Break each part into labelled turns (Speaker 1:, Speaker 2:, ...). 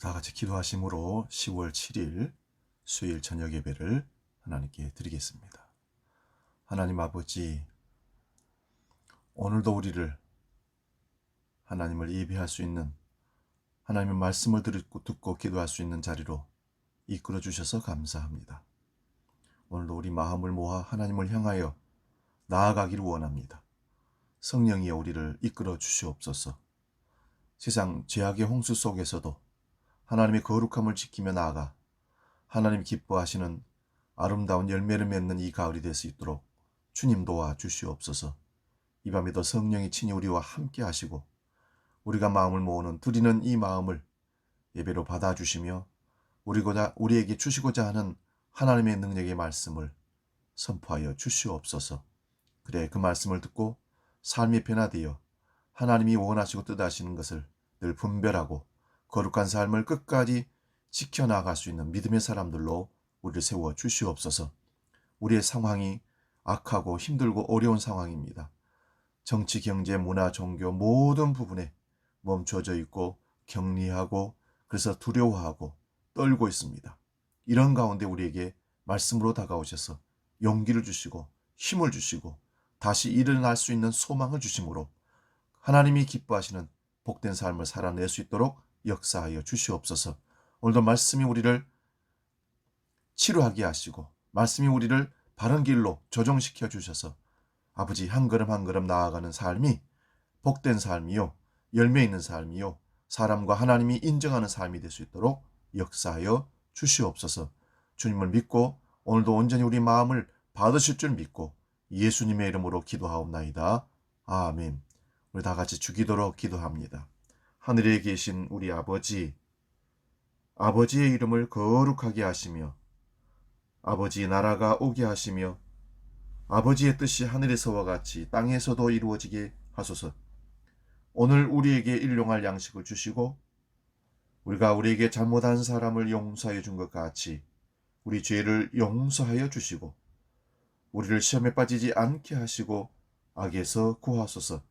Speaker 1: 다 같이 기도하심으로 10월 7일 수요일 저녁 예배를 하나님께 드리겠습니다. 하나님 아버지, 오늘도 우리를 하나님을 예배할 수 있는, 하나님의 말씀을 듣고 기도할 수 있는 자리로 이끌어 주셔서 감사합니다. 오늘도 우리 마음을 모아 하나님을 향하여 나아가기를 원합니다. 성령이여 우리를 이끌어 주시옵소서. 세상 죄악의 홍수 속에서도 하나님의 거룩함을 지키며 나아가 하나님 기뻐하시는 아름다운 열매를 맺는 이 가을이 될 수 있도록 주님 도와 주시옵소서. 이 밤에도 성령이 친히 우리와 함께 하시고 우리가 마음을 모으는 드리는 이 마음을 예배로 받아주시며 우리에게 주시고자 하는 하나님의 능력의 말씀을 선포하여 주시옵소서. 그래 그 말씀을 듣고 삶이 변화되어 하나님이 원하시고 뜻하시는 것을 늘 분별하고 거룩한 삶을 끝까지 지켜나갈 수 있는 믿음의 사람들로 우리를 세워 주시옵소서. 우리의 상황이 악하고 힘들고 어려운 상황입니다. 정치, 경제, 문화, 종교 모든 부분에 멈춰져 있고 격리하고 그래서 두려워하고 떨고 있습니다. 이런 가운데 우리에게 말씀으로 다가오셔서 용기를 주시고 힘을 주시고 다시 일어날 수 있는 소망을 주심으로 하나님이 기뻐하시는 복된 삶을 살아낼 수 있도록 역사하여 주시옵소서. 오늘도 말씀이 우리를 치료하게 하시고 말씀이 우리를 바른 길로 조정시켜 주셔서 아버지 한 걸음 한 걸음 나아가는 삶이 복된 삶이요 열매 있는 삶이요 사람과 하나님이 인정하는 삶이 될 수 있도록 역사하여 주시옵소서. 주님을 믿고 오늘도 온전히 우리 마음을 받으실 줄 믿고 예수님의 이름으로 기도하옵나이다. 아멘. 우리 다 같이 주기도로 기도합니다. 하늘에 계신 우리 아버지, 아버지의 이름을 거룩하게 하시며 아버지의 나라가 오게 하시며 아버지의 뜻이 하늘에서와 같이 땅에서도 이루어지게 하소서. 오늘 우리에게 일용할 양식을 주시고 우리가 우리에게 잘못한 사람을 용서하여 준 것 같이 우리 죄를 용서하여 주시고 우리를 시험에 빠지지 않게 하시고 악에서 구하소서.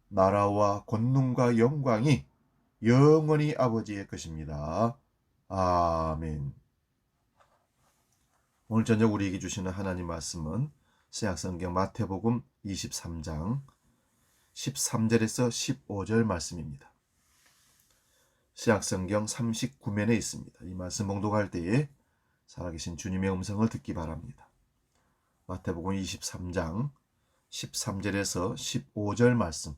Speaker 1: 나라와 권능과 영광이 영원히 아버지의 것입니다. 아멘. 오늘 저녁 우리에게 주시는 하나님 말씀은 신약성경 마태복음 23장 13절에서 15절 말씀입니다. 신약성경 39면에 있습니다. 이 말씀 봉독할 때에 살아계신 주님의 음성을 듣기 바랍니다. 마태복음 23장 13절에서 15절 말씀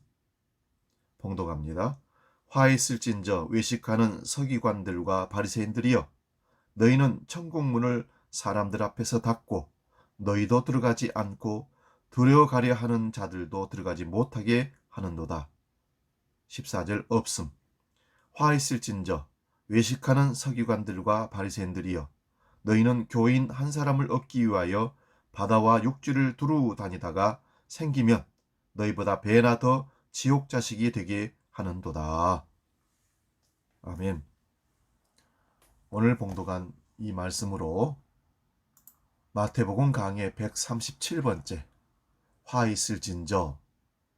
Speaker 1: 봉독합니다. 화 있을진저 외식하는 서기관들과 바리새인들이여, 너희는 천국문을 사람들 앞에서 닫고 너희도 들어가지 않고 들어가려 하는 자들도 들어가지 못하게 하는도다. 14절 없음. 화 있을진저 외식하는 서기관들과 바리새인들이여, 너희는 교인 한 사람을 얻기 위하여 바다와 육지를 두루 다니다가 생기면 너희보다 배나 더 지옥 자식이 되게 하는도다. 아멘. 오늘 봉독한 이 말씀으로 마태복음 강해 137번째 화 있을진저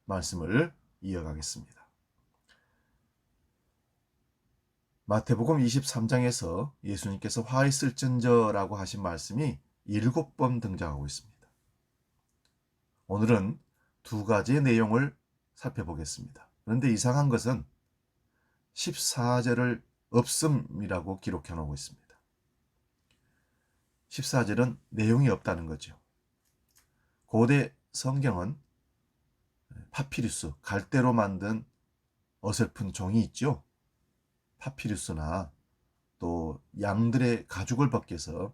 Speaker 1: 말씀을 이어가겠습니다. 마태복음 23장에서 예수님께서 화 있을진저라고 하신 말씀이 7번 등장하고 있습니다. 오늘은 두 가지의 내용을 살펴보겠습니다. 그런데 이상한 것은 14절을 없음이라고 기록해 놓고 있습니다. 14절은 내용이 없다는 거죠. 고대 성경은 파피루스, 갈대로 만든 어설픈 종이 있죠. 파피루스나 또 양들의 가죽을 벗겨서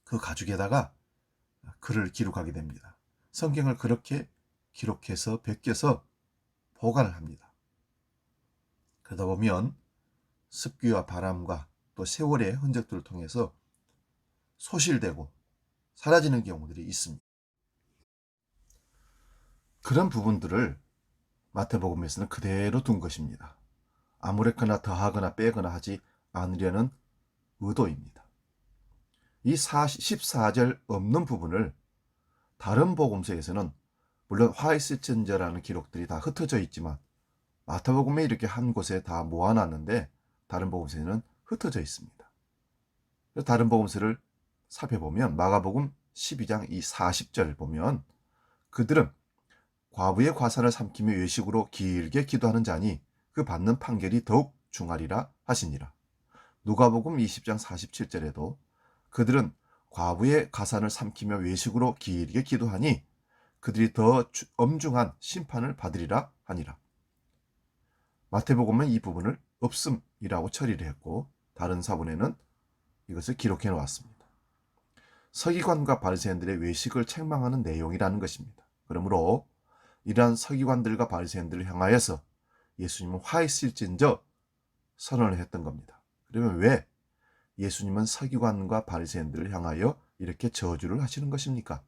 Speaker 1: 그 가죽에다가 글을 기록하게 됩니다. 성경을 그렇게 기록해서 벗겨서 보관을 합니다. 그러다 보면 습기와 바람과 또 세월의 흔적들을 통해서 소실되고 사라지는 경우들이 있습니다. 그런 부분들을 마태복음에서는 그대로 둔 것입니다. 아무렇게나 더하거나 빼거나 하지 않으려는 의도입니다. 이 14절 없는 부분을 다른 복음서에서는 물론 화 있을진저라는 기록들이 다 흩어져 있지만 마태복음에 이렇게 한 곳에 다 모아놨는데 다른 복음서에는 흩어져 있습니다. 다른 복음서를 살펴보면 마가복음 12장 이 40절 보면 그들은 과부의 과산을 삼키며 외식으로 길게 기도하는 자니 그 받는 판결이 더욱 중하리라 하시니라. 누가복음 20장 47절에도 그들은 과부의 가산을 삼키며 외식으로 길게 기도하니 그들이 더 엄중한 심판을 받으리라 하니라. 마태복음은 이 부분을 없음이라고 처리를 했고 다른 사본에는 이것을 기록해 놓았습니다. 서기관과 바리새인들의 외식을 책망하는 내용이라는 것입니다. 그러므로 이러한 서기관들과 바리새인들을 향하여서 예수님은 화 있을진저 선언을 했던 겁니다. 그러면 왜 예수님은 서기관과 바리새인들을 향하여 이렇게 저주를 하시는 것입니까?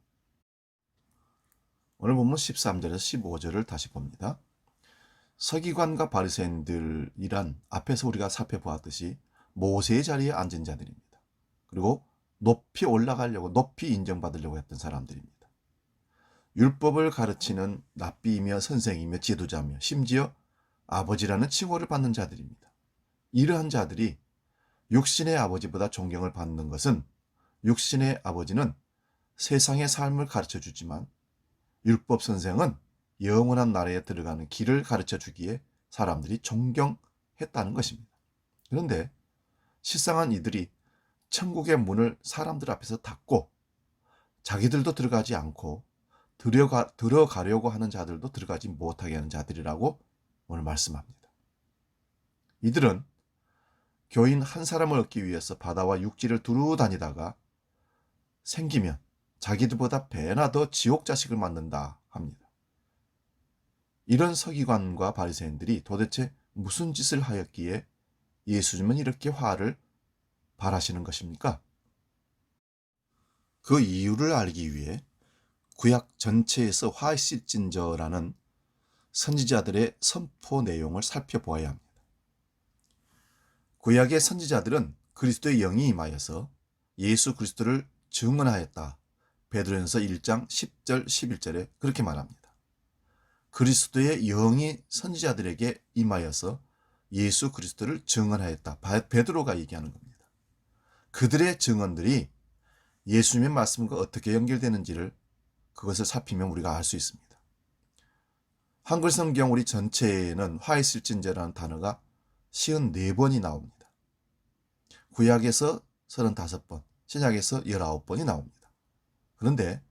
Speaker 1: 오늘 본문 13절에서 15절을 다시 봅니다. 서기관과 바리새인들이란 앞에서 우리가 살펴보았듯이 모세의 자리에 앉은 자들입니다. 그리고 높이 올라가려고 높이 인정받으려고 했던 사람들입니다. 율법을 가르치는 랍비이며 선생이며 지도자며 심지어 아버지라는 칭호를 받는 자들입니다. 이러한 자들이 육신의 아버지보다 존경을 받는 것은 육신의 아버지는 세상의 삶을 가르쳐 주지만 율법 선생은 영원한 나라에 들어가는 길을 가르쳐 주기에 사람들이 존경했다는 것입니다. 그런데 실상은 이들이 천국의 문을 사람들 앞에서 닫고 자기들도 들어가지 않고 들어가려고 하는 자들도 들어가지 못하게 하는 자들이라고 오늘 말씀합니다. 이들은 교인 한 사람을 얻기 위해서 바다와 육지를 두루 다니다가 생기면 자기들보다 배나 더 지옥 자식을 만든다 합니다. 이런 서기관과 바리새인들이 도대체 무슨 짓을 하였기에 예수님은 이렇게 화를 발하시는 것입니까? 그 이유를 알기 위해 구약 전체에서 화 있을진저라는 선지자들의 선포 내용을 살펴보아야 합니다. 구약의 선지자들은 그리스도의 영이 임하여서 예수 그리스도를 증언하였다. 베드로전서 1장 10절 11절에 그렇게 말합니다. 그리스도의 영이 선지자들에게 임하여서 예수 그리스도를 증언하였다. 베드로가 얘기하는 겁니다. 그들의 증언들이 예수님의 말씀과 어떻게 연결되는지를 그것을 살피면 우리가 알 수 있습니다. 한글 성경 우리 전체에는 화 있을진저라는 단어가 54번이 나옵니다. 구약에서 35번, 신약에서 19번이 나옵니다. 그런데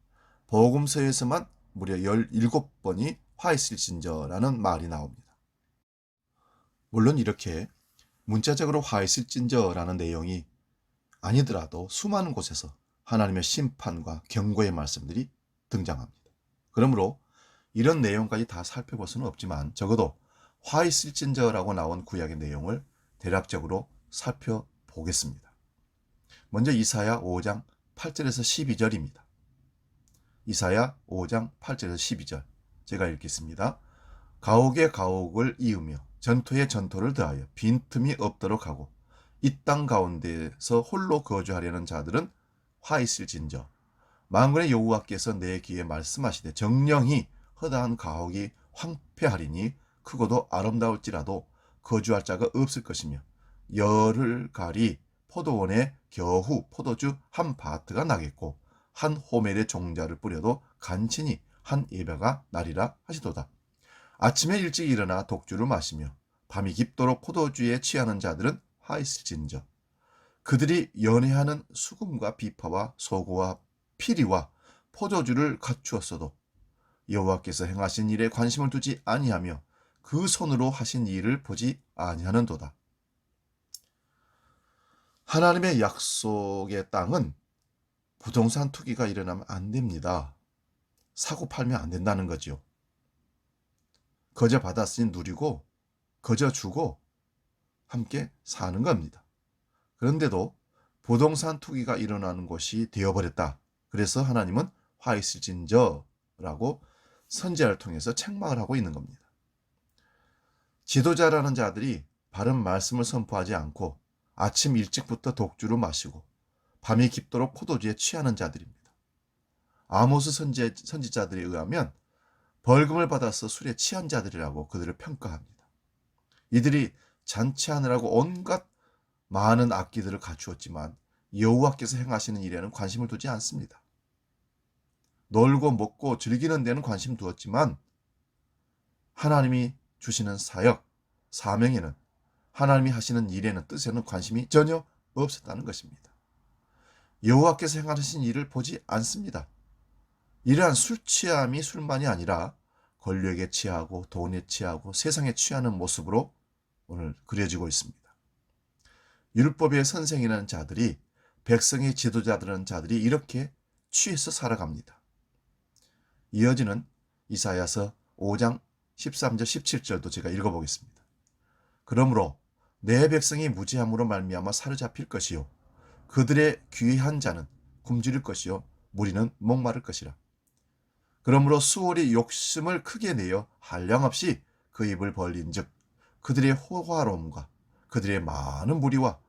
Speaker 1: 복음서에서만 무려 17번이 화 있을진저라는 말이 나옵니다. 물론 이렇게 문자적으로 화 있을진저라는 내용이 아니더라도 수많은 곳에서 하나님의 심판과 경고의 말씀들이 등장합니다. 그러므로 이런 내용까지 다 살펴볼 수는 없지만 적어도 화 있을진저라고 나온 구약의 내용을 대략적으로 살펴보겠습니다. 먼저 이사야 5장 8절에서 12절입니다. 이사야 5장 8절에서 12절 제가 읽겠습니다. 가옥에 가옥을 이으며 전토에 전토를 더하여 빈틈이 없도록 하고 이 땅 가운데서 홀로 거주하려는 자들은 화 있을진저 만군의 여호와께서 내 귀에 말씀하시되 정령이 허다한 가옥이 황폐하리니 크고도 아름다울지라도 거주할 자가 없을 것이며 열을 가리 포도원에 겨우 포도주 한 바트가 나겠고 한 호멜의 종자를 뿌려도 간신히 한 예배가 나리라 하시도다. 아침에 일찍 일어나 독주를 마시며 밤이 깊도록 포도주에 취하는 자들은 화 있을진저 그들이 연애하는 수금과 비파와 소고와 피리와 포도주를 갖추었어도 여호와께서 행하신 일에 관심을 두지 아니하며 그 손으로 하신 일을 보지 아니하는도다. 하나님의 약속의 땅은 부동산 투기가 일어나면 안 됩니다. 사고 팔면 안 된다는 거죠. 거저 받았으니 누리고 거저 주고 함께 사는 겁니다. 그런데도 부동산 투기가 일어나는 곳이 되어버렸다. 그래서 하나님은 화 있을진저라고 선지자를 통해서 책망을 하고 있는 겁니다. 지도자라는 자들이 바른 말씀을 선포하지 않고 아침 일찍부터 독주를 마시고 밤이 깊도록 포도주에 취하는 자들입니다. 아모스 선지자들에 의하면 벌금을 받아서 술에 취한 자들이라고 그들을 평가합니다. 이들이 잔치하느라고 온갖 많은 악기들을 갖추었지만 여호와께서 행하시는 일에는 관심을 두지 않습니다. 놀고 먹고 즐기는 데는 관심 두었지만 하나님이 주시는 사역, 사명에는, 하나님이 하시는 일에는, 뜻에는 관심이 전혀 없었다는 것입니다. 여호와께서 행하신 일을 보지 않습니다. 이러한 술 취함이 술만이 아니라 권력에 취하고 돈에 취하고 세상에 취하는 모습으로 오늘 그려지고 있습니다. 율법의 선생이라는 자들이, 백성의 지도자들이라는 자들이 이렇게 취해서 살아갑니다. 이어지는 이사야서 5장 13절 17절도 제가 읽어보겠습니다. 그러므로 내 백성이 무지함으로 말미암아 사로잡힐 것이요 그들의 귀한 자는 굶주릴 것이요 무리는 목마를 것이라. 그러므로 수월이 욕심을 크게 내어 한량없이 그 입을 벌린즉 그들의 호화로움과 그들의 많은 무리와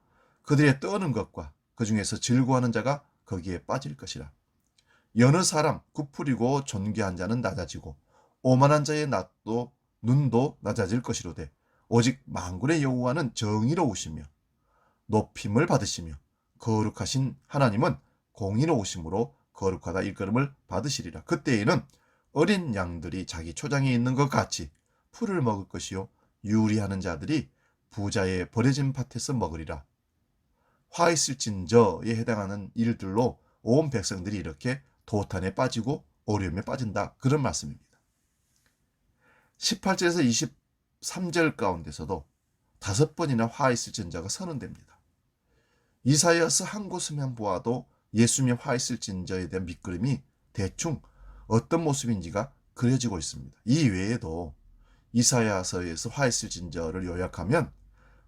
Speaker 1: 그들의 떠는 것과 그 중에서 즐거워하는 자가 거기에 빠질 것이라. 여느 사람 구풀이고 존귀한 자는 낮아지고 오만한 자의 눈도 낮아질 것이로되 오직 만군의 여호와는 정의로우시며 높임을 받으시며 거룩하신 하나님은 공의로우심으로 거룩하다 일컬음을 받으시리라. 그때에는 어린 양들이 자기 초장에 있는 것 같이 풀을 먹을 것이요 유리하는 자들이 부자의 버려진 밭에서 먹으리라. 화 있을진저에 해당하는 일들로 온 백성들이 이렇게 도탄에 빠지고 어려움에 빠진다, 그런 말씀입니다. 18절에서 23절 가운데서도 5번이나 화 있을진저가 선언됩니다. 이사야서 한 곳에만 보아도 예수님의 화 있을진저에 대한 밑그림이 대충 어떤 모습인지가 그려지고 있습니다. 이 외에도 이사야서에서 화 있을진저를 요약하면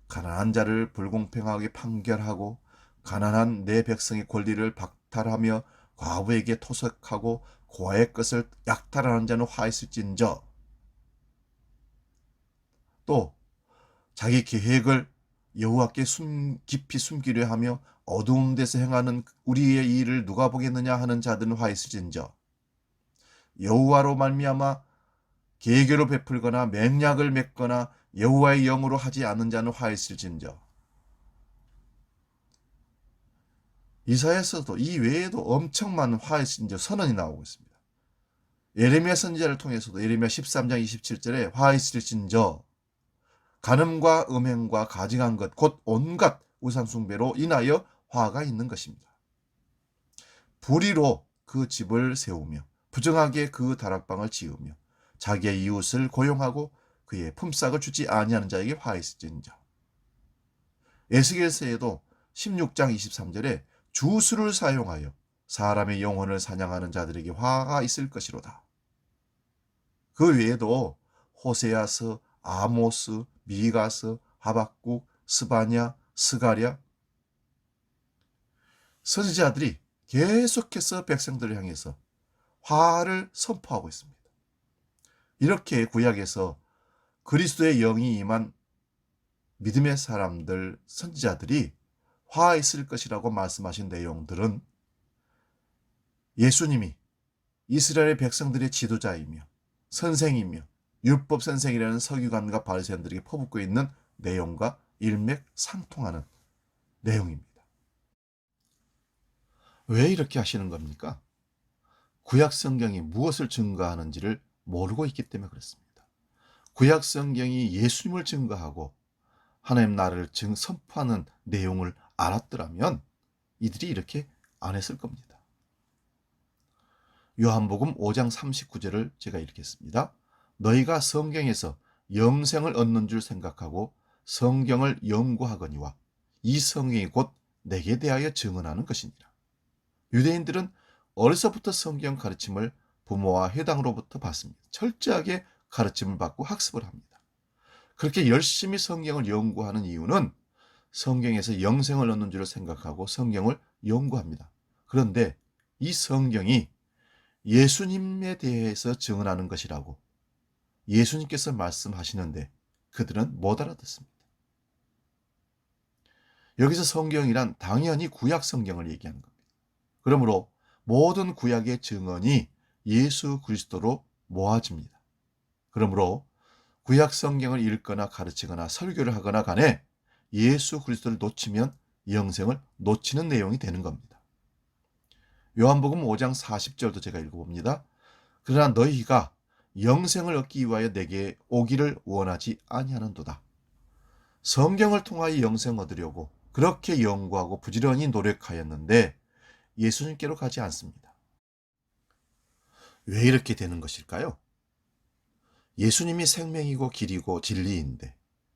Speaker 1: 가난한 자를 불공평하게 판결하고 가난한 내 백성의 권리를 박탈하며 과부에게 토색하고 고아의 것을 약탈하는 자는 화 있을진저, 또 자기 계획을 여호와께 깊이 숨기려 하며 어두운 데서 행하는 우리의 일을 누가 보겠느냐 하는 자들은 화 있을진저, 여호와로 말미암아 계교를 베풀거나 맹약을 맺거나 여호와의 영으로 하지 않는 자는 화 있을진저. 이사야서도 이 외에도 엄청 많은 화 있을진저 선언이 나오고 있습니다. 예레미야 선지자를 통해서도 예레미야 13장 27절에 화 있을진저, 간음과 음행과 가증한 것 곧 온갖 우상숭배로 인하여 화가 있는 것입니다. 불의로 그 집을 세우며 부정하게 그 다락방을 지으며 자기의 이웃을 고용하고 그의 품삯을 주지 아니하는 자에게 화 있을진저. 에스겔서에도 16장 23절에 주술을 사용하여 사람의 영혼을 사냥하는 자들에게 화가 있을 것이로다. 그 외에도 호세아서, 아모스, 미가서, 하박국, 스바냐, 스가랴 선지자들이 계속해서 백성들을 향해서 화를 선포하고 있습니다. 이렇게 구약에서 그리스도의 영이 임한 믿음의 사람들, 선지자들이 화 있을 것이라고 말씀하신 내용들은 예수님이 이스라엘 백성들의 지도자이며 선생이며 율법 선생이라는 서기관과 바리새인들에게 퍼붓고 있는 내용과 일맥상통하는 내용입니다. 왜 이렇게 하시는 겁니까? 구약 성경이 무엇을 증거하는지를 모르고 있기 때문에 그렇습니다. 구약 성경이 예수님을 증거하고 하나님 나라를 선포하는 내용을 알았더라면 이들이 이렇게 안 했을 겁니다. 요한복음 5장 39절을 제가 읽겠습니다. 너희가 성경에서 영생을 얻는 줄 생각하고 성경을 연구하거니와 이 성경이 곧 내게 대하여 증언하는 것이니라. 유대인들은 어려서부터 성경 가르침을 부모와 회당으로부터 받습니다. 철저하게 가르침을 받고 학습을 합니다. 그렇게 열심히 성경을 연구하는 이유는 성경에서 영생을 얻는 줄 생각하고 성경을 연구합니다. 그런데 이 성경이 예수님에 대해서 증언하는 것이라고 예수님께서 말씀하시는데 그들은 못 알아듣습니다. 여기서 성경이란 당연히 구약 성경을 얘기하는 겁니다. 그러므로 모든 구약의 증언이 예수 그리스도로 모아집니다. 그러므로 구약 성경을 읽거나 가르치거나 설교를 하거나 간에 예수 그리스도를 놓치면 영생을 놓치는 내용이 되는 겁니다. 요한복음 5장 40절도 제가 읽어봅니다. 그러나 너희가 영생을 얻기 위하여 내게 오기를 원하지 아니하는도다. 성경을 통하여 영생 얻으려고 그렇게 연구하고 부지런히 노력하였는데 예수님께로 가지 않습니다. 왜 이렇게 되는 것일까요? 예수님이 생명이고 길이고 진리인데,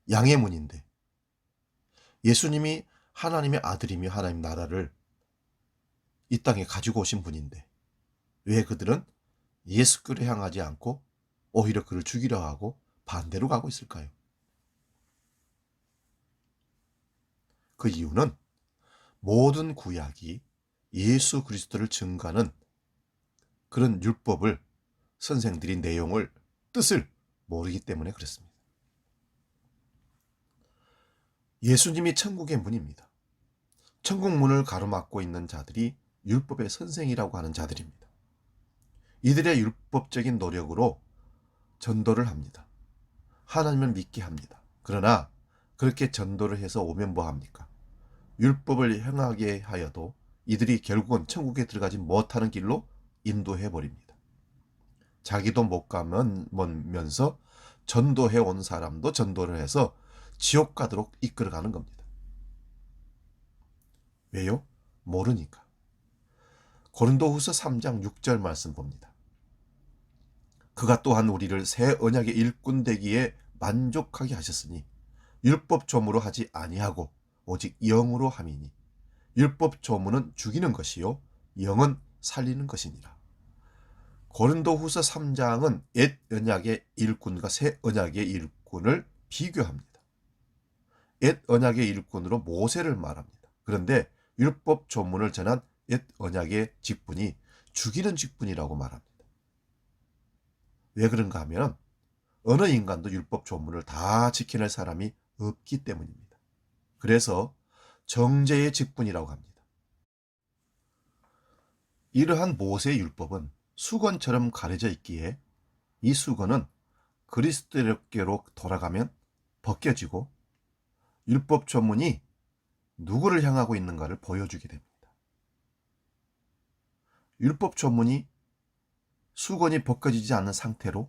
Speaker 1: 양의 문인데, 예수님이 하나님의 아들이며 하나님 나라를 이 땅에 가지고 오신 분인데 왜 그들은 예수께로 향하지 않고 오히려 그를 죽이려 하고 반대로 가고 있을까요? 그 이유는 모든 구약이 예수 그리스도를 증거하는 그런 율법을 선생들이 내용을 뜻을 모르기 때문에 그렇습니다. 예수님이 천국의 문입니다. 천국 문을 가로막고 있는 자들이 율법의 선생이라고 하는 자들입니다. 이들의 율법적인 노력으로 전도를 합니다. 하나님을 믿게 합니다. 그러나 그렇게 전도를 해서 오면 뭐합니까? 율법을 행하게 하여도 이들이 결국은 천국에 들어가지 못하는 길로 인도해 버립니다. 자기도 못 가면서 전도해 온 사람도 전도를 해서 지옥 가도록 이끌어가는 겁니다. 왜요? 모르니까. 고린도후서 3장 6절 말씀 봅니다. 그가 또한 우리를 새 언약의 일꾼 되기에 만족하게 하셨으니 율법 조무로 하지 아니하고 오직 영으로 함이니 율법 조무는 죽이는 것이요 영은 살리는 것이니라. 고린도후서 3장은 옛 언약의 일꾼과 새 언약의 일꾼을 비교합니다. 옛 언약의 일꾼으로 모세를 말합니다. 그런데 율법 조문을 전한 옛 언약의 직분이 죽이는 직분이라고 말합니다. 왜 그런가 하면 어느 인간도 율법 조문을 다 지켜낼 사람이 없기 때문입니다. 그래서 정죄의 직분이라고 합니다. 이러한 모세의 율법은 수건처럼 가려져 있기에 이 수건은 그리스도께로 돌아가면 벗겨지고 율법 조문이 누구를 향하고 있는가를 보여주게 됩니다. 율법 조문이 수건이 벗겨지지 않는 상태로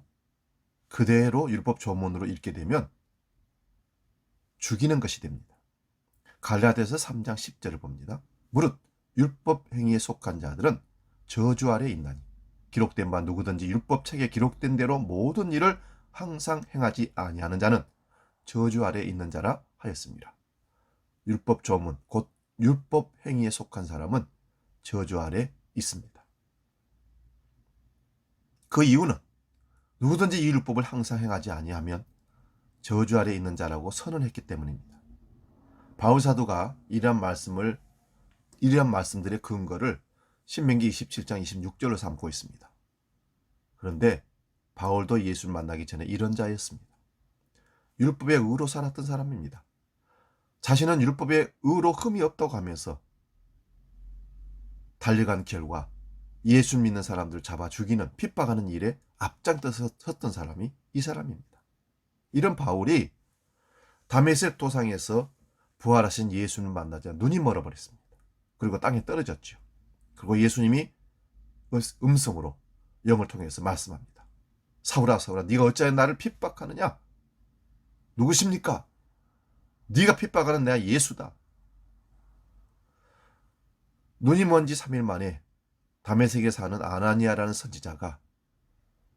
Speaker 1: 그대로 율법 조문으로 읽게 되면 죽이는 것이 됩니다. 갈라디아서 3장 10절을 봅니다. 무릇 율법 행위에 속한 자들은 저주 아래 있나니 기록된 바 누구든지 율법 책에 기록된 대로 모든 일을 항상 행하지 아니하는 자는 저주 아래 있는 자라 하였습니다. 율법 조문 곧 율법 행위에 속한 사람은 저주 아래 있습니다. 그 이유는 누구든지 이 율법을 항상 행하지 아니하면 저주 아래 있는 자라고 선언했기 때문입니다. 바울 사도가 이러한 말씀들의 근거를 신명기 27장 26절로 삼고 있습니다. 그런데 바울도 예수를 만나기 전에 이런 자였습니다. 율법의 의로 살았던 사람입니다. 자신은 율법의 의로 흠이 없다고 하면서 달려간 결과 예수 믿는 사람들 잡아 죽이는 핍박하는 일에 앞장서서 섰던 사람이 이 사람입니다. 이런 바울이 다메섹 도상에서 부활하신 예수님을 만나자 눈이 멀어버렸습니다. 그리고 땅에 떨어졌죠. 그리고 예수님이 음성으로 영을 통해서 말씀합니다. 사울아 사울아 네가 어찌하여 나를 핍박하느냐? 누구십니까? 네가 핍박하는 내가 예수다. 눈이 먼 지 3일 만에 다메섹에 사는 아나니아라는 선지자가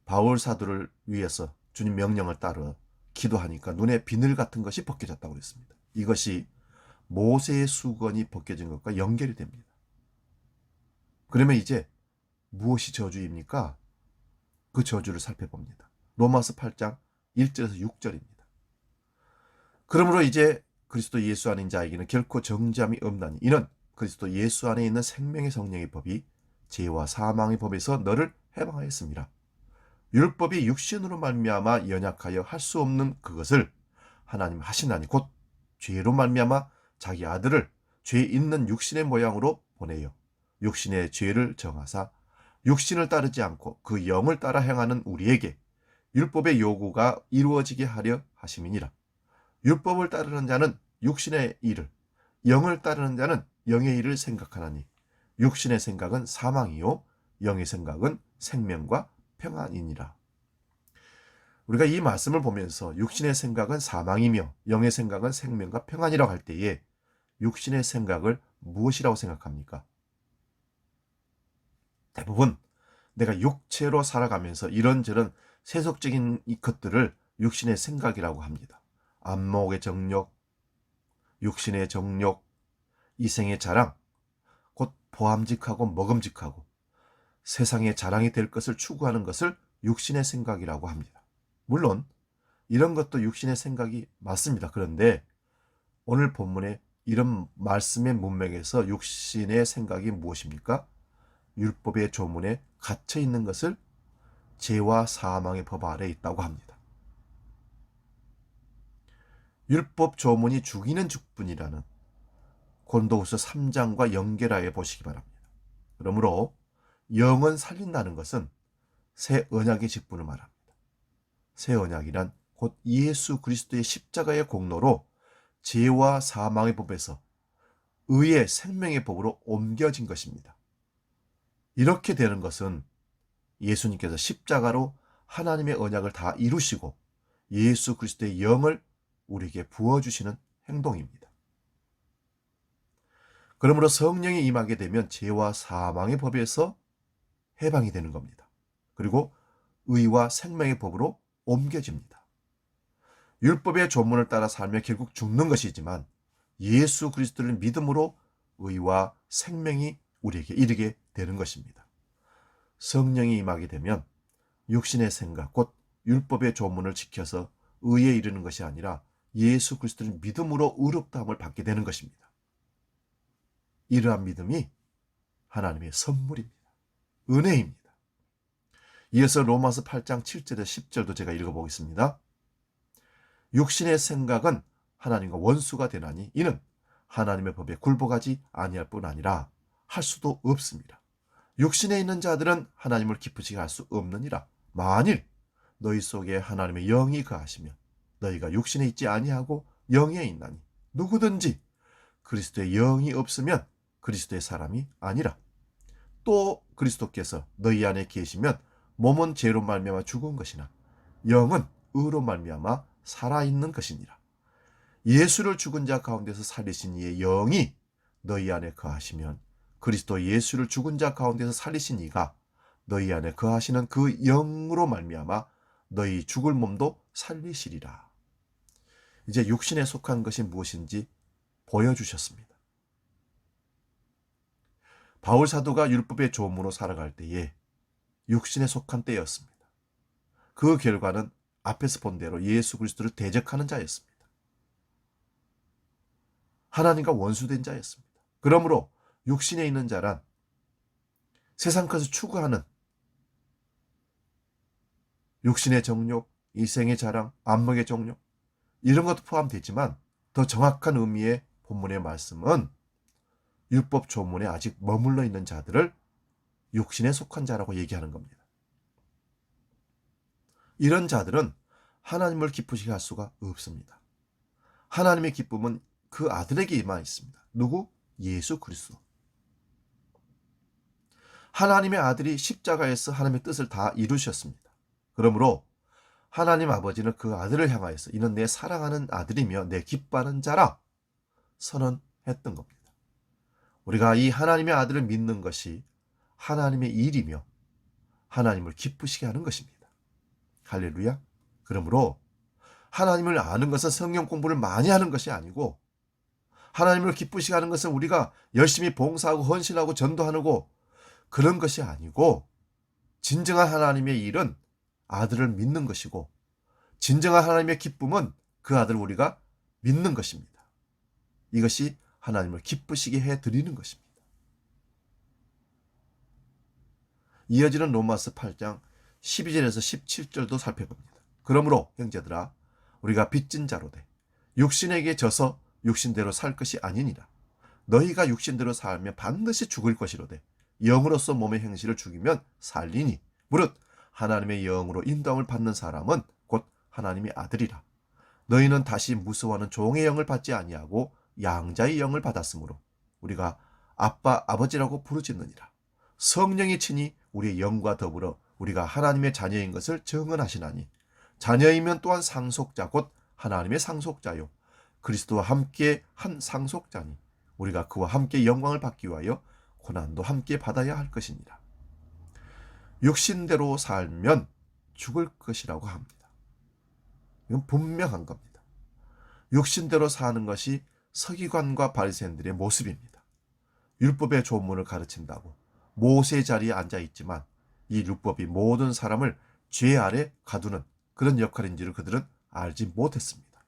Speaker 1: 바울 사도를 위해서 주님 명령을 따라 기도하니까 눈에 비늘 같은 것이 벗겨졌다고 그랬습니다. 이것이 모세의 수건이 벗겨진 것과 연결이 됩니다. 그러면 이제 무엇이 저주입니까? 그 저주를 살펴봅니다. 로마서 8장 1절에서 6절입니다. 그러므로 이제 그리스도 예수 안인 자에게는 결코 정죄함이 없나니 이는 그리스도 예수 안에 있는 생명의 성령의 법이 죄와 사망의 법에서 너를 해방하였습니다. 율법이 육신으로 말미암아 연약하여 할 수 없는 그것을 하나님 하시나니 곧 죄로 말미암아 자기 아들을 죄 있는 육신의 모양으로 보내요 육신의 죄를 정하사 육신을 따르지 않고 그 영을 따라 행하는 우리에게 율법의 요구가 이루어지게 하려 하심이니라. 율법을 따르는 자는 육신의 일을, 영을 따르는 자는 영의 일을 생각하나니 육신의 생각은 사망이요 영의 생각은 생명과 평안이니라. 우리가 이 말씀을 보면서 육신의 생각은 사망이며 영의 생각은 생명과 평안이라고 할 때에 육신의 생각을 무엇이라고 생각합니까? 대부분 내가 육체로 살아가면서 이런저런 세속적인 것들을 육신의 생각이라고 합니다. 안목의 정욕, 육신의 정욕, 이생의 자랑, 곧 보암직하고 먹음직하고 세상의 자랑이 될 것을 추구하는 것을 육신의 생각이라고 합니다. 물론 이런 것도 육신의 생각이 맞습니다. 그런데 오늘 본문의 이런 말씀의 문맥에서 육신의 생각이 무엇입니까? 율법의 조문에 갇혀 있는 것을 죄와 사망의 법 아래에 있다고 합니다. 율법 조문이 죽이는 죽분이라는 고린도후서 3장과 연결하여 보시기 바랍니다. 그러므로 영은 살린다는 것은 새 언약의 직분을 말합니다. 새 언약이란 곧 예수 그리스도의 십자가의 공로로 죄와 사망의 법에서 의의 생명의 법으로 옮겨진 것입니다. 이렇게 되는 것은 예수님께서 십자가로 하나님의 언약을 다 이루시고 예수 그리스도의 영을 우리에게 부어주시는 행동입니다. 그러므로 성령이 임하게 되면 죄와 사망의 법에서 해방이 되는 겁니다. 그리고 의와 생명의 법으로 옮겨집니다. 율법의 조문을 따라 살며 결국 죽는 것이지만 예수 그리스도를 믿음으로 의와 생명이 우리에게 이르게 되는 것입니다. 성령이 임하게 되면 육신의 생각, 곧 율법의 조문을 지켜서 의에 이르는 것이 아니라 예수 그리스도를 믿음으로 의롭다함을 받게 되는 것입니다. 이러한 믿음이 하나님의 선물입니다. 은혜입니다. 이어서 로마서 8장 7절에서 10절도 제가 읽어보겠습니다. 육신의 생각은 하나님과 원수가 되나니 이는 하나님의 법에 굴복하지 아니할 뿐 아니라 할 수도 없습니다. 육신에 있는 자들은 하나님을 기쁘시게 할 수 없느니라. 만일 너희 속에 하나님의 영이 거하시면 너희가 육신에 있지 아니하고 영에 있나니 누구든지 그리스도의 영이 없으면 그리스도의 사람이 아니라. 또 그리스도께서 너희 안에 계시면 몸은 죄로 말미암아 죽은 것이나 영은 의로 말미암아 살아있는 것이니라. 예수를 죽은 자 가운데서 살리신 이의 영이 너희 안에 거하시면 그리스도 예수를 죽은 자 가운데서 살리신 이가 너희 안에 거하시는 그 영으로 말미암아 너희 죽을 몸도 살리시리라. 이제 육신에 속한 것이 무엇인지 보여주셨습니다. 바울 사도가 율법의 조문으로 살아갈 때에 육신에 속한 때였습니다. 그 결과는 앞에서 본 대로 예수 그리스도를 대적하는 자였습니다. 하나님과 원수된 자였습니다. 그러므로 육신에 있는 자란 세상 것을 추구하는 육신의 정욕, 이생의 자랑, 안목의 정욕 이런 것도 포함되지만 더 정확한 의미의 본문의 말씀은 율법 조문에 아직 머물러 있는 자들을 육신에 속한 자라고 얘기하는 겁니다. 이런 자들은 하나님을 기쁘시게 할 수가 없습니다. 하나님의 기쁨은 그 아들에게만 있습니다. 누구? 예수 그리스도. 하나님의 아들이 십자가에서 하나님의 뜻을 다 이루셨습니다. 그러므로 하나님 아버지는 그 아들을 향하여서 이는 내 사랑하는 아들이며 내 기뻐하는 자라 선언했던 겁니다. 우리가 이 하나님의 아들을 믿는 것이 하나님의 일이며 하나님을 기쁘시게 하는 것입니다. 할렐루야. 그러므로 하나님을 아는 것은 성경 공부를 많이 하는 것이 아니고 하나님을 기쁘시게 하는 것은 우리가 열심히 봉사하고 헌신하고 전도하고 그런 것이 아니고 진정한 하나님의 일은 아들을 믿는 것이고 진정한 하나님의 기쁨은 그 아들을 우리가 믿는 것입니다. 이것이 하나님을 기쁘시게 해드리는 것입니다. 이어지는 로마서 8장 12절에서 17절도 살펴봅니다. 그러므로 형제들아 우리가 빚진 자로되 육신에게 져서 육신대로 살 것이 아니니라. 너희가 육신대로 살면 반드시 죽을 것이로되 영으로서 몸의 행실을 죽이면 살리니 무릇 하나님의 영으로 인도함을 받는 사람은 곧 하나님의 아들이라. 너희는 다시 무서워하는 종의 영을 받지 아니하고 양자의 영을 받았으므로 우리가 아빠 아버지라고 부르짖느니라. 성령이 친히 우리의 영과 더불어 우리가 하나님의 자녀인 것을 증언하시나니 자녀이면 또한 상속자 곧 하나님의 상속자요 그리스도와 함께 한 상속자니 우리가 그와 함께 영광을 받기 위하여 고난도 함께 받아야 할 것이니라. 육신대로 살면 죽을 것이라고 합니다. 이건 분명한 겁니다. 육신대로 사는 것이 서기관과 바리새인들의 모습입니다. 율법의 조문을 가르친다고 모세의 자리에 앉아 있지만 이 율법이 모든 사람을 죄 아래 가두는 그런 역할인지를 그들은 알지 못했습니다.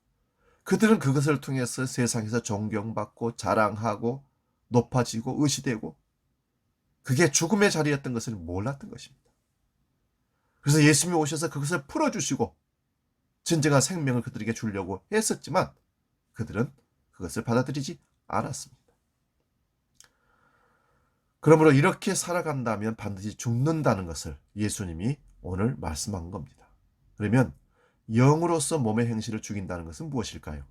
Speaker 1: 그들은 그것을 통해서 세상에서 존경받고 자랑하고 높아지고 의시되고 그게 죽음의 자리였던 것을 몰랐던 것입니다. 그래서 예수님이 오셔서 그것을 풀어주시고 진정한 생명을 그들에게 주려고 했었지만 그들은 그것을 받아들이지 않았습니다. 그러므로 이렇게 살아간다면 반드시 죽는다는 것을 예수님이 오늘 말씀한 겁니다. 그러면 영으로서 몸의 행실을 죽인다는 것은 무엇일까요?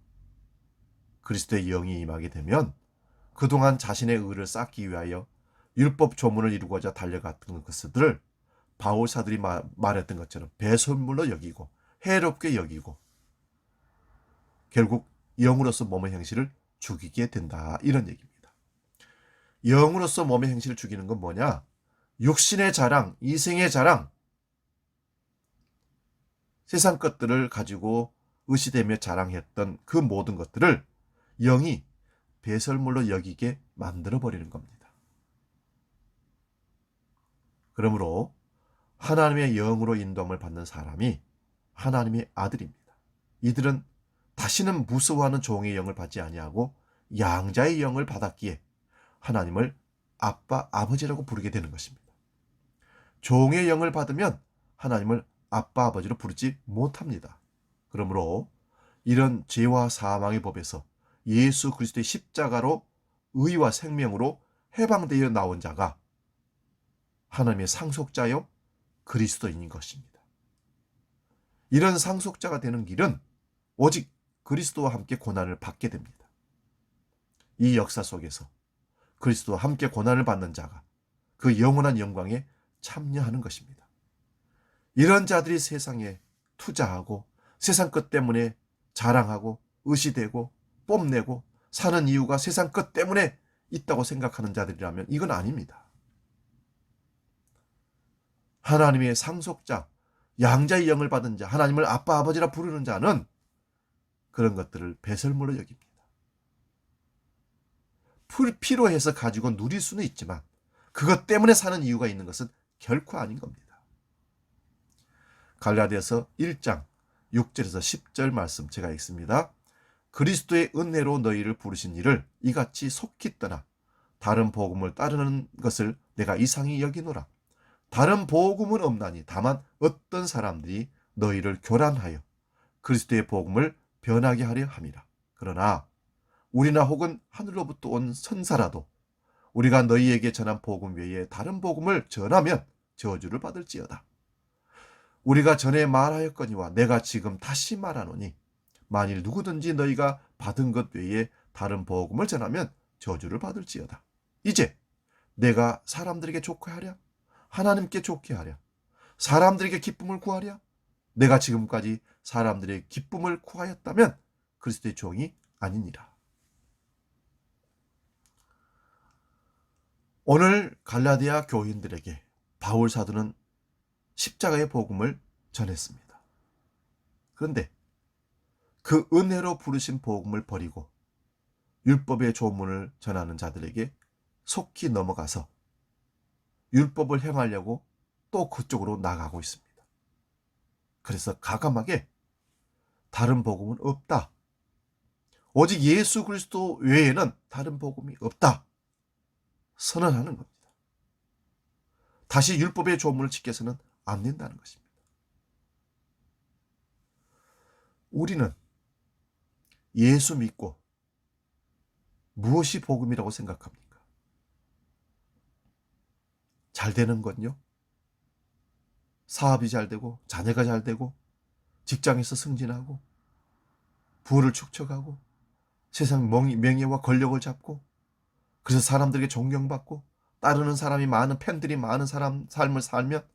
Speaker 1: 그리스도의 영이 임하게 되면 그동안 자신의 의를 쌓기 위하여 율법 조문을 이루고자 달려갔던 것들을 바울사들이 말했던 것처럼 배설물로 여기고 해롭게 여기고 결국 영으로서 몸의 행실을 죽이게 된다, 이런 얘기입니다. 영으로서 몸의 행실을 죽이는 건 뭐냐? 육신의 자랑, 이생의 자랑, 세상 것들을 가지고 의시되며 자랑했던 그 모든 것들을 영이 배설물로 여기게 만들어버리는 겁니다. 그러므로 하나님의 영으로 인도함을 받는 사람이 하나님의 아들입니다. 이들은 다시는 무서워하는 종의 영을 받지 아니하고 양자의 영을 받았기에 하나님을 아빠, 아버지라고 부르게 되는 것입니다. 종의 영을 받으면 하나님을 아빠, 아버지로 부르지 못합니다. 그러므로 이런 죄와 사망의 법에서 예수 그리스도의 십자가로 의와 생명으로 해방되어 나온 자가 하나님의 상속자요 그리스도인인 것입니다. 이런 상속자가 되는 길은 오직 그리스도와 함께 고난을 받게 됩니다. 이 역사 속에서 그리스도와 함께 고난을 받는 자가 그 영원한 영광에 참여하는 것입니다. 이런 자들이 세상에 투자하고 세상 것 때문에 자랑하고 의시되고 뽐내고 사는 이유가 세상 것 때문에 있다고 생각하는 자들이라면 이건 아닙니다. 하나님의 상속자, 양자의 영을 받은 자, 하나님을 아빠, 아버지라 부르는 자는 그런 것들을 배설물로 여깁니다. 필요해서 가지고 누릴 수는 있지만 그것 때문에 사는 이유가 있는 것은 결코 아닌 겁니다. 갈라디아서 1장 6절에서 10절 말씀 제가 읽습니다. 그리스도의 은혜로 너희를 부르신 이를 이같이 속히 떠나 다른 복음을 따르는 것을 내가 이상히 여기노라. 다른 복음은 없나니 다만 어떤 사람들이 너희를 교란하여 그리스도의 복음을 변하게 하려 함이라. 그러나 우리나 혹은 하늘로부터 온 선사라도 우리가 너희에게 전한 복음 외에 다른 복음을 전하면 저주를 받을지어다. 우리가 전에 말하였거니와 내가 지금 다시 말하노니 만일 누구든지 너희가 받은 것 외에 다른 복음을 전하면 저주를 받을지어다. 이제 내가 사람들에게 좋게 하랴? 하나님께 좋게 하랴? 사람들에게 기쁨을 구하랴? 내가 지금까지 사람들의 기쁨을 구하였다면 그리스도의 종이 아니니라. 오늘 갈라디아 교인들에게 바울 사도는 십자가의 복음을 전했습니다. 그런데 그 은혜로 부르신 복음을 버리고 율법의 조문을 전하는 자들에게 속히 넘어가서 율법을 행하려고 또 그쪽으로 나가고 있습니다. 그래서 가감하게 다른 복음은 없다. 오직 예수 그리스도 외에는 다른 복음이 없다. 선언하는 겁니다. 다시 율법의 조문을 지켜서는 안 된다는 것입니다. 우리는 예수 믿고 무엇이 복음이라고 생각합니까? 잘 되는 건요? 사업이 잘 되고 자녀가 잘 되고 직장에서 승진하고 부를 축적하고 세상 명예와 권력을 잡고 그래서 사람들에게 존경받고 따르는 사람이 많은 팬들이 많은 사람 삶을 살면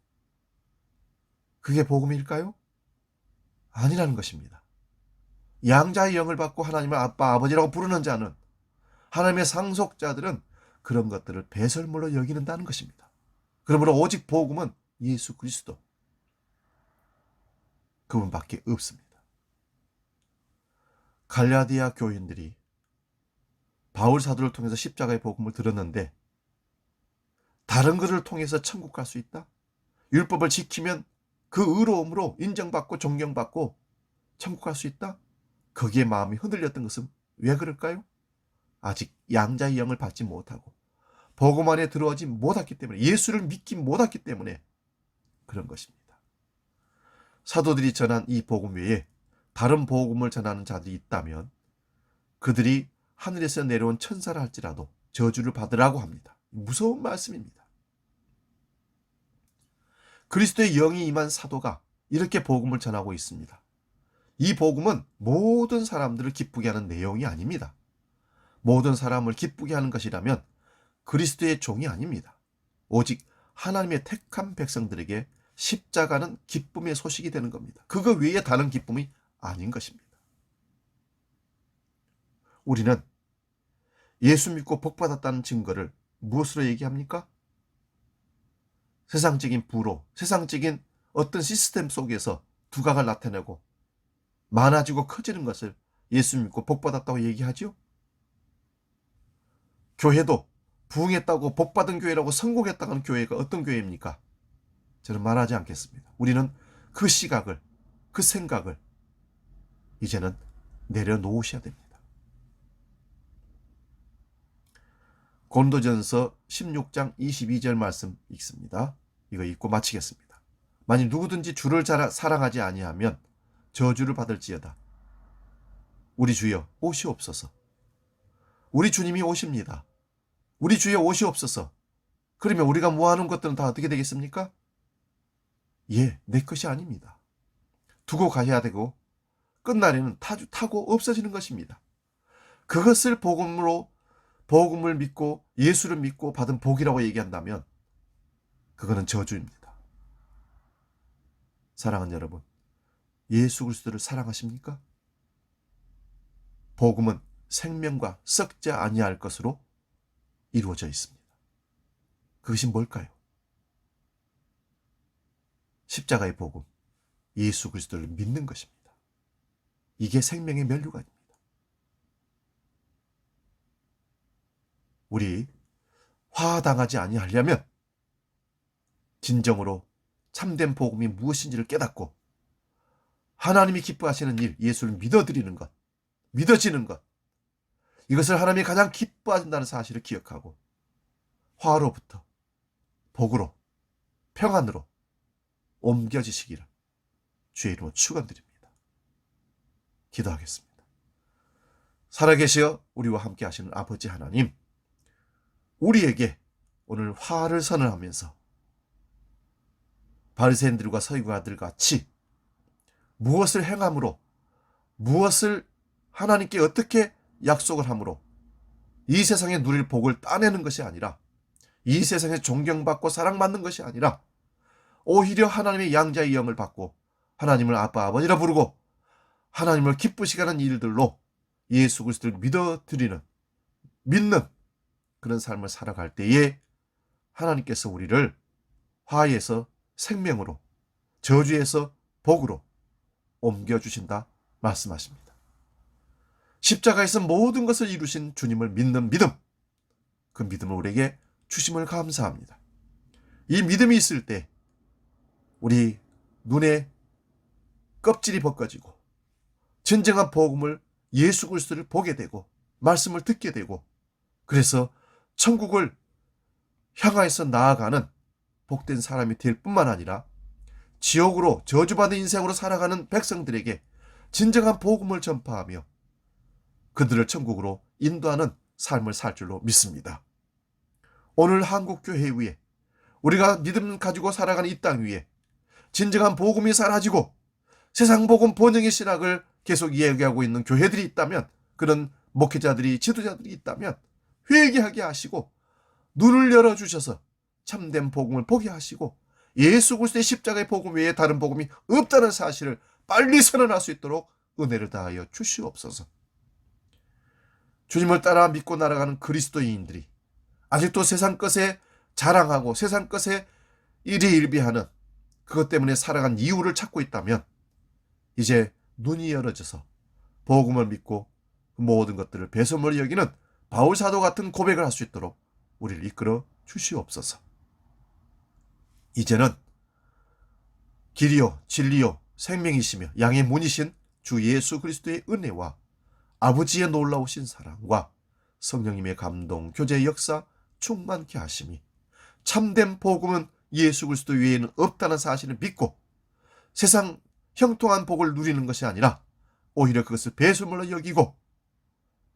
Speaker 1: 그게 복음일까요? 아니라는 것입니다. 양자의 영을 받고 하나님을 아빠 아버지라고 부르는 자는 하나님의 상속자들은 그런 것들을 배설물로 여기는다는 것입니다. 그러므로 오직 복음은 예수 그리스도 그분밖에 없습니다. 갈라디아 교인들이 바울 사도를 통해서 십자가의 복음을 들었는데 다른 것을 통해서 천국 갈 수 있다? 율법을 지키면 그 의로움으로 인정받고 존경받고 천국 갈 수 있다? 거기에 마음이 흔들렸던 것은 왜 그럴까요? 아직 양자의 영을 받지 못하고 복음 안에 들어오지 못했기 때문에, 예수를 믿지 못했기 때문에 그런 것입니다. 사도들이 전한 이 복음 외에 다른 복음을 전하는 자들이 있다면 그들이 하늘에서 내려온 천사라 할지라도 저주를 받으라고 합니다. 무서운 말씀입니다. 그리스도의 영이 임한 사도가 이렇게 복음을 전하고 있습니다. 이 복음은 모든 사람들을 기쁘게 하는 내용이 아닙니다. 모든 사람을 기쁘게 하는 것이라면 그리스도의 종이 아닙니다. 오직 하나님의 택한 백성들에게 십자가는 기쁨의 소식이 되는 겁니다. 그거 외에 다른 기쁨이 아닌 것입니다. 우리는 예수 믿고 복받았다는 증거를 무엇으로 얘기합니까? 세상적인 부로, 세상적인 어떤 시스템 속에서 두각을 나타내고 많아지고 커지는 것을 예수 믿고 복받았다고 얘기하죠? 교회도 부흥했다고 복받은 교회라고 성공했다는 교회가 어떤 교회입니까? 저는 말하지 않겠습니다. 우리는 그 시각을, 그 생각을 이제는 내려놓으셔야 됩니다. 고린도전서 16장 22절 말씀 읽습니다. 이거 읽고 마치겠습니다. 만일 누구든지 주를 사랑하지 아니하면 저주를 받을지어다. 우리 주여 오시옵소서. 우리 주님이 오십니다. 우리 주여 오시옵소서. 그러면 우리가 모아놓은 것들은 다 어떻게 되겠습니까? 예, 내 것이 아닙니다. 두고 가야 되고 끝날에는 타고 없어지는 것입니다. 그것을 복음을 믿고 예수를 믿고 받은 복이라고 얘기한다면 그거는 저주입니다. 사랑하는 여러분, 예수 그리스도를 사랑하십니까? 복음은 생명과 썩지 아니할 것으로 이루어져 있습니다. 그것이 뭘까요? 십자가의 복음, 예수 그리스도를 믿는 것입니다. 이게 생명의 면류관입니다. 우리 화당하지 아니하려면 진정으로 참된 복음이 무엇인지를 깨닫고 하나님이 기뻐하시는 일, 예수를 믿어드리는 것, 믿어지는 것, 이것을 하나님이 가장 기뻐하신다는 사실을 기억하고 화로부터 복으로, 평안으로 옮겨지시기를 주의 이름으로 축원드립니다. 기도하겠습니다. 살아계시어 우리와 함께 하시는 아버지 하나님, 우리에게 오늘 화를 선언하면서 바리새인들과 서기관들 같이 무엇을 행함으로, 무엇을 하나님께 어떻게 약속을 함으로 이 세상에 누릴 복을 따내는 것이 아니라, 이 세상에 존경받고 사랑받는 것이 아니라 오히려 하나님의 양자의 영을 받고 하나님을 아빠 아버지라 부르고 하나님을 기쁘시게 하는 일들로 예수 그리스도를 믿는 그런 삶을 살아갈 때에 하나님께서 우리를 화에서 생명으로, 저주에서 복으로 옮겨주신다 말씀하십니다. 십자가에서 모든 것을 이루신 주님을 믿는 믿음, 그 믿음을 우리에게 주심을 감사합니다. 이 믿음이 있을 때 우리 눈에 껍질이 벗겨지고 진정한 복음을, 예수 그리스도를 보게 되고 말씀을 듣게 되고, 그래서 천국을 향하여서 나아가는 복된 사람이 될 뿐만 아니라 지옥으로 저주받은 인생으로 살아가는 백성들에게 진정한 복음을 전파하며 그들을 천국으로 인도하는 삶을 살 줄로 믿습니다. 오늘 한국교회 위에, 우리가 믿음 가지고 살아가는 이 땅 위에 진정한 복음이 사라지고 세상 복음 번영의 신학을 계속 이야기하고 있는 교회들이 있다면, 그런 목회자들이, 지도자들이 있다면 회개하게 하시고 눈을 열어주셔서 참된 복음을 보게 하시고 예수 그리스도의 십자가의 복음 외에 다른 복음이 없다는 사실을 빨리 선언할 수 있도록 은혜를 다하여 주시옵소서. 주님을 따라 믿고 날아가는 그리스도인들이 아직도 세상 것에 자랑하고 세상 것에 일희일비하는, 그것 때문에 살아간 이유를 찾고 있다면 이제 눈이 열어져서 복음을 믿고 모든 것들을 배설물로 여기는 바울 사도 같은 고백을 할 수 있도록 우리를 이끌어 주시옵소서. 이제는 길이요 진리요 생명이시며 양의 문이신 주 예수 그리스도의 은혜와 아버지의 놀라우신 사랑과 성령님의 감동, 교제의 역사 충만케 하심이, 참된 복음은 예수 그리스도 외에는 없다는 사실을 믿고 세상 형통한 복을 누리는 것이 아니라 오히려 그것을 배설물로 여기고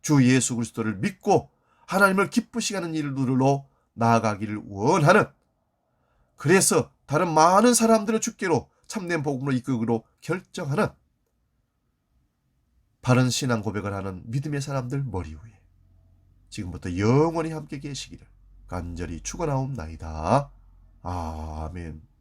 Speaker 1: 주 예수 그리스도를 믿고 하나님을 기쁘시게 하는 일들로 나아가기를 원하는, 그래서 다른 많은 사람들을 주께로 참된 복음으로 이끌기로 결정하는 바른 신앙 고백을 하는 믿음의 사람들 머리 위에 지금부터 영원히 함께 계시기를 간절히 축원하옵나이다. 아멘.